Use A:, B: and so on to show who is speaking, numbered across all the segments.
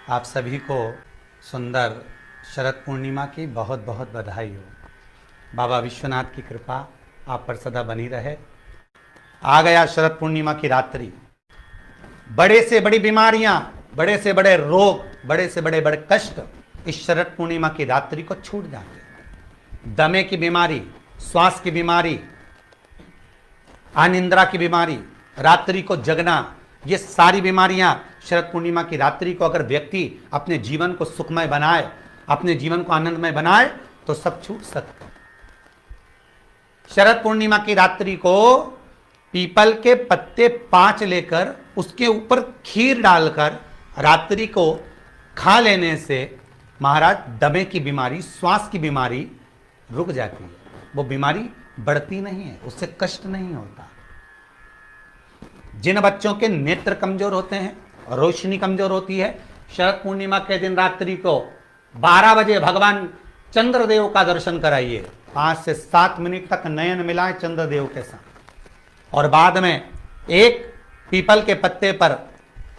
A: आप सभी को सुंदर शरद पूर्णिमा की बहुत बहुत बधाई हो। बाबा विश्वनाथ की कृपा आप पर सदा बनी रहे। आ गया शरद पूर्णिमा की रात्रि। बड़े से बड़ी बीमारियां, बड़े से बड़े रोग, बड़े से बड़े बड़े कष्ट इस शरद पूर्णिमा की रात्रि को छूट जाते हैं। दमे की बीमारी, श्वास की बीमारी, अनिद्रा की बीमारी, रात्रि को जगना, ये सारी बीमारियां शरद पूर्णिमा की रात्रि को अगर व्यक्ति अपने जीवन को सुखमय बनाए, अपने जीवन को आनंदमय बनाए तो सब छूट सकते हैं। शरद पूर्णिमा की रात्रि को पीपल के पत्ते 5 लेकर उसके ऊपर खीर डालकर रात्रि को खा लेने से महाराज दमे की बीमारी, श्वास की बीमारी रुक जाती है। वो बीमारी बढ़ती नहीं है, उससे कष्ट नहीं होता। जिन बच्चों के नेत्र कमजोर होते हैं, रोशनी कमजोर होती है, शरद पूर्णिमा के दिन रात्रि को 12 बजे भगवान चंद्रदेव का दर्शन कराइए। 5 से 7 मिनट तक नयन मिलाएं चंद्रदेव के साथ और बाद में एक पीपल के पत्ते पर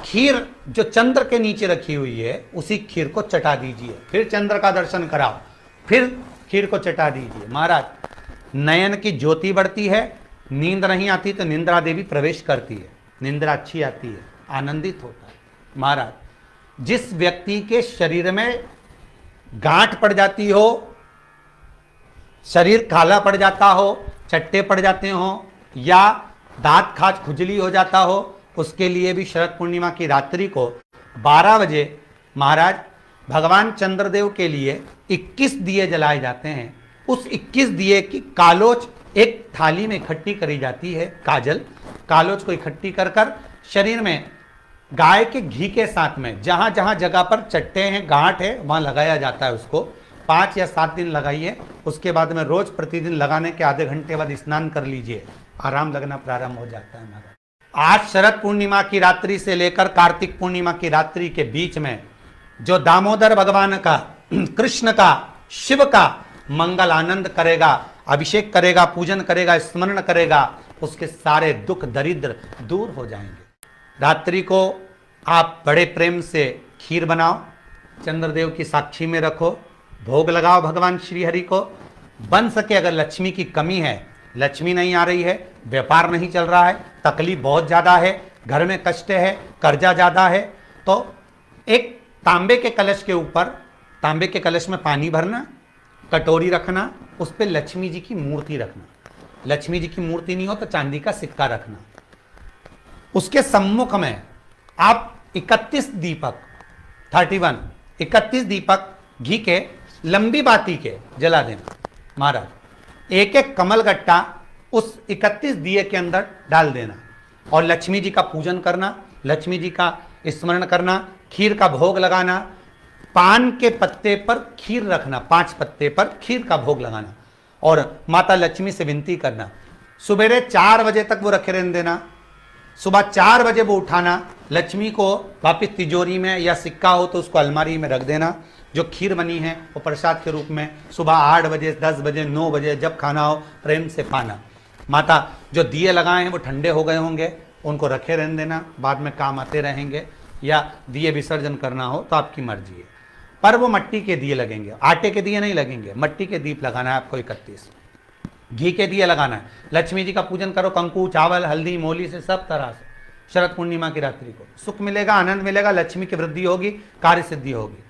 A: खीर जो चंद्र के नीचे रखी हुई है उसी खीर को चटा दीजिए। फिर चंद्र का दर्शन कराओ, फिर खीर को चटा दीजिए। महाराज नयन की ज्योति बढ़ती है, नींद नहीं आती तो निंद्रा देवी प्रवेश करती है, निंद्रा अच्छी आती है, आनंदित होता है। महाराज जिस व्यक्ति के शरीर में गांठ पड़ जाती हो, शरीर काला पड़ जाता हो, चट्टे पड़ जाते हो या दांत खाज खुजली हो जाता हो, उसके लिए भी शरद पूर्णिमा की रात्रि को 12 बजे महाराज भगवान चंद्रदेव के लिए 21 दिए जलाए जाते हैं। उस 21 दिए की कालोच एक थाली में इकट्ठी करी जाती है। कालोच को इकट्ठी कर कर शरीर में गाय के घी के साथ में जहां जहां जगह पर चट्टे हैं, गांठ है, वहां लगाया जाता है। उसको 5 या 7 दिन लगाइए। उसके बाद में रोज प्रतिदिन लगाने के आधे घंटे बाद स्नान कर लीजिए, आराम लगना प्रारंभ हो जाता है। महाराज आज शरद पूर्णिमा की रात्रि से लेकर कार्तिक पूर्णिमा की रात्रि के बीच में जो दामोदर भगवान का, कृष्ण का, शिव का मंगल आनंद करेगा, अभिषेक करेगा, पूजन करेगा, स्मरण करेगा, उसके सारे दुख दरिद्र दूर हो जाएंगे। रात्रि को आप बड़े प्रेम से खीर बनाओ, चंद्रदेव की साक्षी में रखो, भोग लगाओ भगवान श्री हरि को। बन सके अगर लक्ष्मी की कमी है, लक्ष्मी नहीं आ रही है, व्यापार नहीं चल रहा है, तकलीफ बहुत ज्यादा है, घर में कष्ट है, कर्जा ज्यादा है, तो एक तांबे के कलश के ऊपर, तांबे के कलश में पानी भरना, कटोरी रखना, उस पर लक्ष्मी जी की मूर्ति रखना। लक्ष्मी जी की मूर्ति नहीं हो तो चांदी का सिक्का रखना। उसके सम्मुख में आप 31 दीपक 31 दीपक घी के लंबी बाती के जला देना। महाराज एक एक कमल गट्टा उस 31 दिए के अंदर डाल देना और लक्ष्मी जी का पूजन करना, लक्ष्मी जी का स्मरण करना, खीर का भोग लगाना, पान के पत्ते पर खीर रखना, 5 पत्ते पर खीर का भोग लगाना और माता लक्ष्मी से विनती करना। सुबेरे 4 बजे तक वो रखे रहने देना, सुबह 4 बजे वो उठाना, लक्ष्मी को वापिस तिजोरी में या सिक्का हो तो उसको अलमारी में रख देना। जो खीर बनी है वो प्रसाद के रूप में सुबह 8 बजे, 10 बजे, 9 बजे जब खाना हो प्रेम से पाना। माता जो दिए लगाए हैं वो ठंडे हो गए होंगे, उनको रखे रहने देना, बाद में काम आते रहेंगे, या दिए विसर्जन करना हो तो आपकी मर्जी है। पर वो मट्टी के दिए लगेंगे, आटे के दिए नहीं लगेंगे, मट्टी के दीप लगाना है आपको। 31 घी के दिए लगाना है। लक्ष्मी जी का पूजन करो, कंकु, चावल, हल्दी, मोली से, सब तरह से। शरद पूर्णिमा की रात्रि को सुख मिलेगा, आनंद मिलेगा, लक्ष्मी की वृद्धि होगी, कार्य सिद्धि होगी।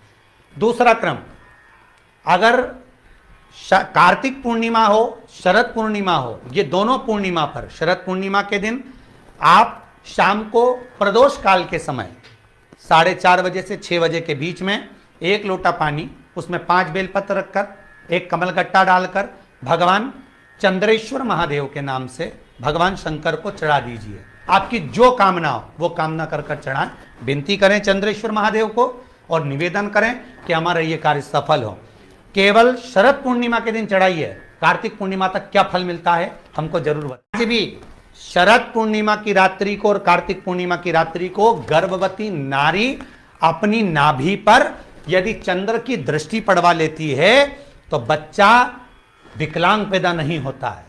A: दूसरा क्रम, अगर कार्तिक पूर्णिमा हो, शरद पूर्णिमा हो, ये दोनों पूर्णिमा पर शरद पूर्णिमा के दिन आप शाम को प्रदोष काल के समय 4:30 बजे से 6 बजे के बीच में 1 लोटा पानी, उसमें 5 बेलपत्र रखकर, 1 कमलगट्टा डालकर भगवान चंद्रेश्वर महादेव के नाम से भगवान शंकर को चढ़ा दीजिए। आपकी जो कामना हो वो कामना कर कर चढ़ाएं, विनती करें चंद्रेश्वर महादेव को और निवेदन करें कि हमारा ये कार्य सफल हो। केवल शरद पूर्णिमा के दिन चढ़ाइए, कार्तिक पूर्णिमा तक क्या फल मिलता है हमको जरूर बताइए। भी शरद पूर्णिमा की रात्रि को और कार्तिक पूर्णिमा की रात्रि को गर्भवती नारी अपनी नाभि पर यदि चंद्र की दृष्टि पड़वा लेती है तो बच्चा विकलांग पैदा नहीं होता है।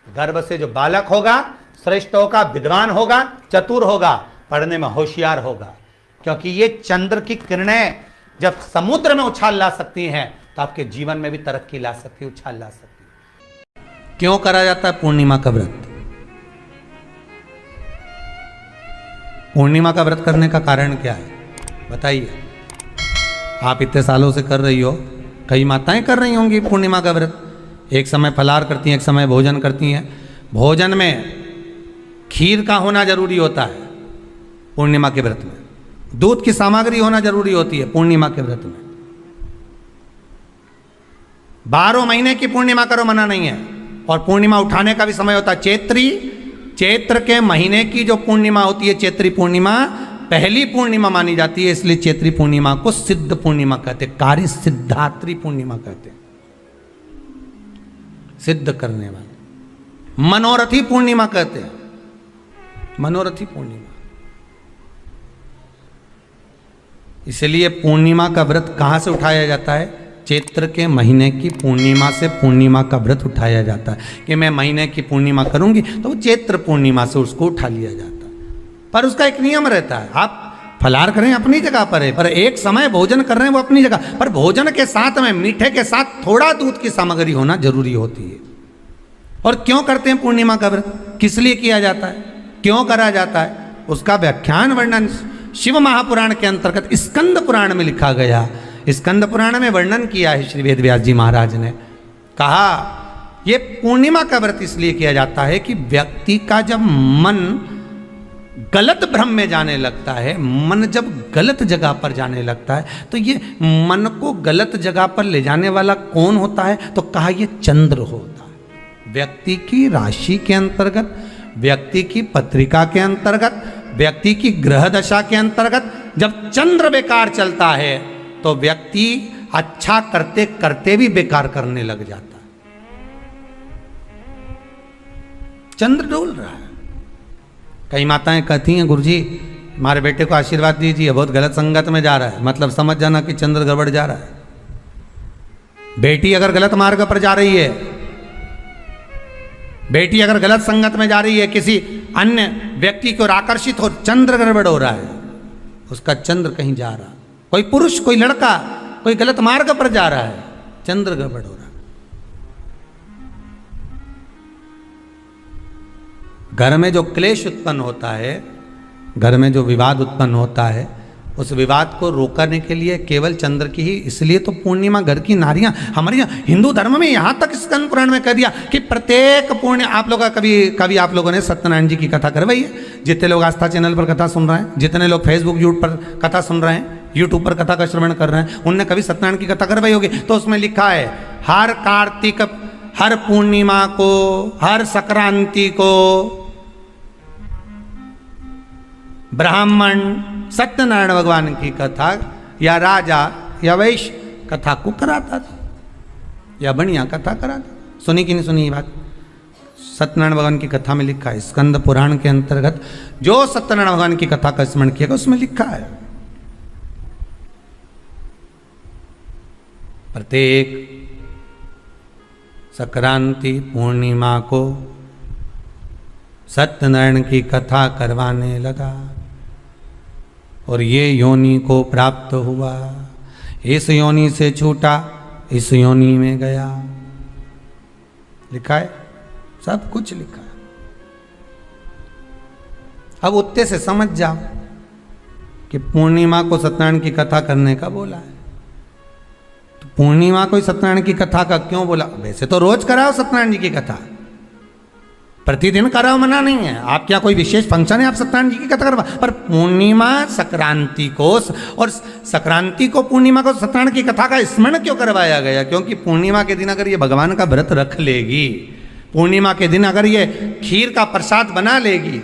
A: गर्भ से जो बालक होगा श्रेष्ठ होगा, विद्वान होगा, चतुर होगा, पढ़ने में होशियार होगा। क्योंकि ये चंद्र की किरणें जब समुद्र में उछाल ला सकती हैं तो आपके जीवन में भी तरक्की ला सकती है, उछाल ला सकती है। क्यों करा जाता है पूर्णिमा का व्रत? पूर्णिमा का व्रत करने का कारण क्या है बताइए? आप इतने सालों से कर रही हो, कई माताएं कर रही होंगी पूर्णिमा का व्रत। एक समय फलाहार करती हैं, एक समय भोजन करती हैं। भोजन में खीर का होना जरूरी होता है पूर्णिमा के व्रत में, दूध की सामग्री होना जरूरी होती है पूर्णिमा के व्रत में। 12 महीने की पूर्णिमा करो मना नहीं है, और पूर्णिमा उठाने का भी समय होता है। चैत्र के महीने की जो पूर्णिमा होती है, चैत्री पूर्णिमा पहली पूर्णिमा मानी जाती है, इसलिए चैत्री पूर्णिमा को सिद्ध पूर्णिमा कहते हैं, कार्य सिद्धात्री पूर्णिमा कहते हैं, सिद्ध करने वाले। मनोरथी पूर्णिमा कहते हैं, मनोरथी पूर्णिमा। इसलिए पूर्णिमा का व्रत कहां से उठाया जाता है? चैत्र के महीने की पूर्णिमा से पूर्णिमा का व्रत उठाया जाता है कि मैं महीने की पूर्णिमा करूंगी तो वो चैत्र पूर्णिमा से उसको उठा लिया जाता है। पर उसका एक नियम रहता है, आप फलाहार करें अपनी जगह पर है, पर एक समय भोजन कर रहे हैं वो अपनी जगह पर, भोजन के साथ में मीठे के साथ थोड़ा दूध की सामग्री होना जरूरी होती है। और क्यों करते हैं पूर्णिमा का व्रत? किस लिए किया जाता है, क्यों करा जाता है? उसका व्याख्यान वर्णन शिव महापुराण के अंतर्गत स्कंद पुराण में लिखा गया। स्कंद पुराण में वर्णन किया है श्री वेद व्यास जी महाराज ने। कहा ये पूर्णिमा का व्रत इसलिए किया जाता है कि व्यक्ति का जब मन गलत भ्रम में जाने लगता है, मन जब गलत जगह पर जाने लगता है, तो ये मन को गलत जगह पर ले जाने वाला कौन होता है? तो कहा ये चंद्र होता है। व्यक्ति की राशि के अंतर्गत, व्यक्ति की पत्रिका के अंतर्गत, व्यक्ति की ग्रह दशा के अंतर्गत जब चंद्र बेकार चलता है तो व्यक्ति अच्छा करते करते भी बेकार करने लग जाता है। चंद्र डोल रहा है। कई माताएं कहती हैं गुरुजी हमारे बेटे को आशीर्वाद दीजिए, बहुत गलत संगत में जा रहा है, मतलब समझ जाना कि चंद्र गड़बड़ जा रहा है। बेटी अगर गलत मार्ग पर जा रही है, बेटी अगर गलत संगत में जा रही है, किसी अन्य व्यक्ति की ओर आकर्षित हो, चंद्र गड़बड़ हो रहा है, उसका चंद्र कहीं जा रहा है। कोई पुरुष, कोई लड़का कोई गलत मार्ग पर जा रहा है, चंद्र गड़बड़ हो रहा है। घर में जो क्लेश उत्पन्न होता है, घर में जो विवाद उत्पन्न होता है, उस विवाद को रोकने के लिए केवल चंद्र की ही, इसलिए तो पूर्णिमा घर की नारियां हमारे यहाँ हिंदू धर्म में यहाँ तक स्कंद पुराण में कह दिया कि प्रत्येक पूर्ण, आप लोग का कभी आप लोगों ने सत्यनारायण जी की कथा करवाई है? जितने लोग आस्था चैनल पर कथा सुन रहे हैं, जितने लोग फेसबुक यूट्यूब पर कथा सुन रहे हैं, यूट्यूब पर कथा का श्रवण कर रहे हैं, उनने कभी सत्यनारायण की कथा करवाई होगी। तो उसमें लिखा है हर कार्तिक, हर पूर्णिमा को, हर संक्रांति को ब्राह्मण सत्यनारायण भगवान की कथा या राजा या वैश्य कथा को कराता था, या बढ़िया कथा कराता। सुनी कि नहीं सुनी ये बात? सत्यनारायण भगवान की कथा में लिखा है, स्कंद पुराण के अंतर्गत जो सत्यनारायण भगवान की कथा का स्मरण किया उसमें लिखा है प्रत्येक संक्रांति पूर्णिमा को सत्यनारायण की कथा करवाने लगा और ये योनि को प्राप्त हुआ, इस योनि से छूटा, इस योनि में गया। लिखा है, सब कुछ लिखा है। अब उत्ते से समझ जाओ कि पूर्णिमा को सत्यनारायण की कथा करने का बोला है। तो पूर्णिमा को सत्यनारायण की कथा का क्यों बोला? वैसे तो रोज कराओ सत्यनारायण जी की कथा, प्रतिदिन कराओ, मना नहीं है। आप क्या कोई विशेष फंक्शन है आप सत्यनारायण जी की कथा करवा, पर पूर्णिमा संक्रांति को और संक्रांति को पूर्णिमा को सत्यनारायण की कथा का स्मरण क्यों करवाया गया? क्योंकि पूर्णिमा के दिन अगर ये भगवान का व्रत रख लेगी, पूर्णिमा के दिन अगर ये खीर का प्रसाद बना लेगी,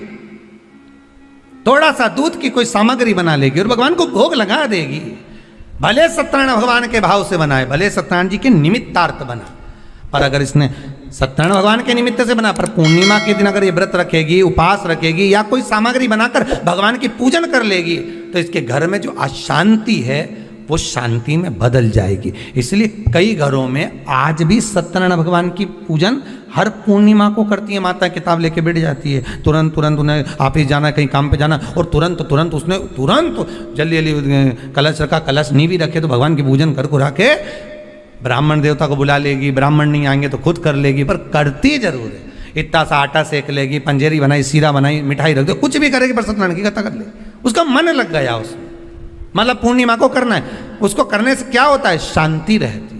A: थोड़ा सा दूध की कोई सामग्री बना लेगी और भगवान को भोग लगा देगी, भले सत्यनारायण भगवान के भाव से बनाए, भले सत्यनारायण जी के निमित्तार्थ बना, पर अगर इसने सत्यनारायण भगवान के निमित्त से बना, पर पूर्णिमा के दिन अगर ये व्रत रखेगी, उपास रखेगी या कोई सामग्री बनाकर भगवान की पूजन कर लेगी, तो इसके घर में जो अशांति है वो शांति में बदल जाएगी। इसलिए कई घरों में आज भी सत्यनारायण भगवान की पूजन हर पूर्णिमा को करती है माता, किताब लेके बैठ जाती है, तुरंत तुरंत उन्हें ऑफिस जाना, कहीं काम पे जाना, और तुरंत तुरंत उसने तुरंत जल्दी जल्दी कलश रखा, कलश नहीं भी रखे तो भगवान की पूजन कर कुरा के ब्राह्मण देवता को बुला लेगी, ब्राह्मण नहीं आएंगे तो खुद कर लेगी, पर करती जरूर है। इतना सा आटा सेक लेगी, पंजेरी बनाई, सीरा बनाई, मिठाई रख दो, कुछ भी करेगी पर सत्यनारायण की कथा कर ले, उसका मन लग गया उसमें। मतलब पूर्णिमा को करना है, उसको करने से क्या होता है, शांति रहती।